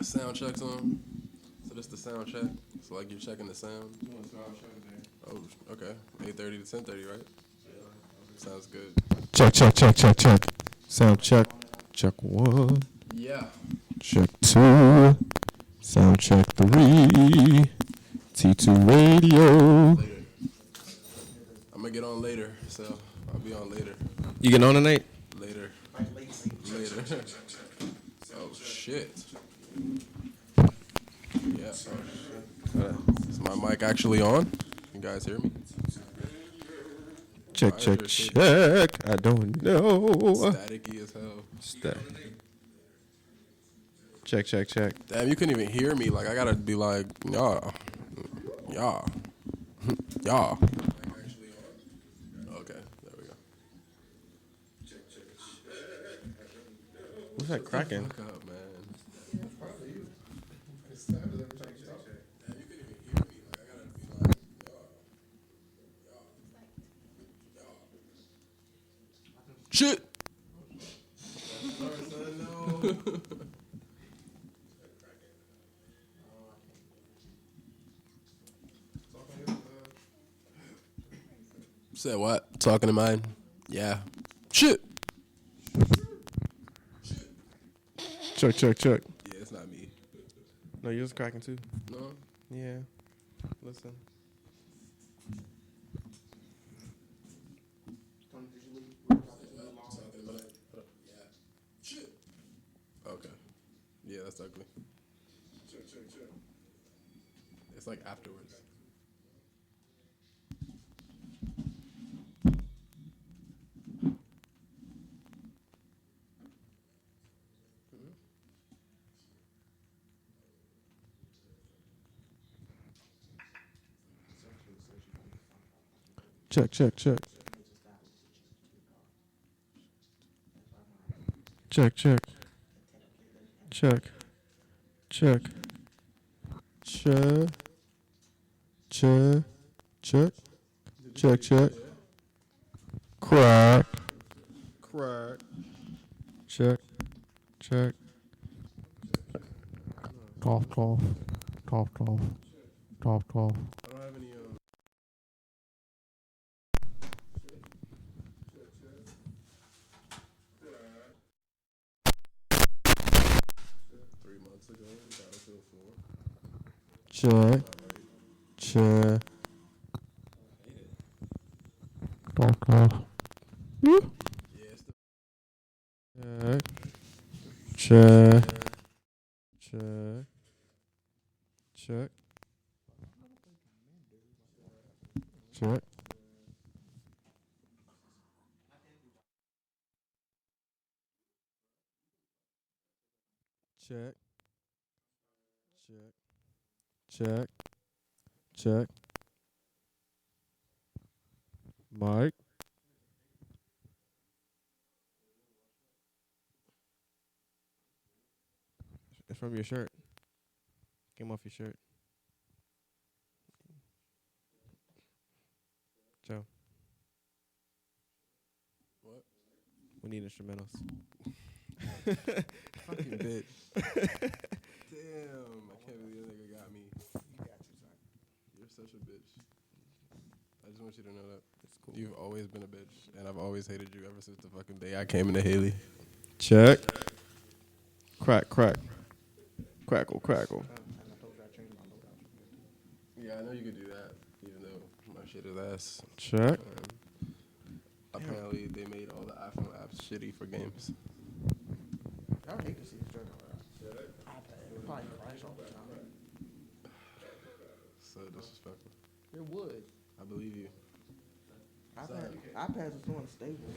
Sound check's on. So this the sound check. So like you're checking the sound. Oh, okay. 8:30 to 10:30, right? Sounds good. Check, check, check, check, check. Sound check. Check one. Yeah. Check two. Sound check three. T2 radio. Later. I'm gonna get on later, so I'll be on later. You getting on tonight? Later. Later. Oh shit. Yeah. Is my mic actually on? You guys hear me? Check, check, check. I don't know. Staticky as hell. Check, check, check. Damn, you couldn't even hear me. Like I gotta be like, y'all. Y'all. Y'all. Okay, there we go. What's that cracking? Fuck up, man. Shit. Said what? Talking to mine? Yeah. Shit. Check, check, check. Yeah, it's not me. No, yours cracking too. No. Yeah. Listen. Okay. Yeah, that's ugly. It's like afterwards. Check, check, check. Check, check. Check. Check. Check. Check. Check. Check, check. Crack. Crack. Check. Check. Cough, cough. Cough, cough. Cough, cough. I don't have any 3 months ago, Battlefield 4. Check. Check. Cough, cough. Yeah, it's the Check. Check. Check. Check. Check. Check. Check. Check. Mike. It's from your shirt. Came off your shirt. Joe. What? We need instrumentals. Fucking bitch. Damn, I can't believe that nigga got me. You're such a bitch. I just want you to know that. It's cool. You've always been a bitch, and I've always hated you ever since the fucking day I came into Haley. Check. Crack, crack. Crackle, crackle. Yeah, I know you could do that, even though my shit is ass. Check. Apparently, they made all the iPhone apps shitty for games. I would hate to see this journal. iPad probably crash all the time. So disrespectful. It would. I believe you. iPads are so unstable.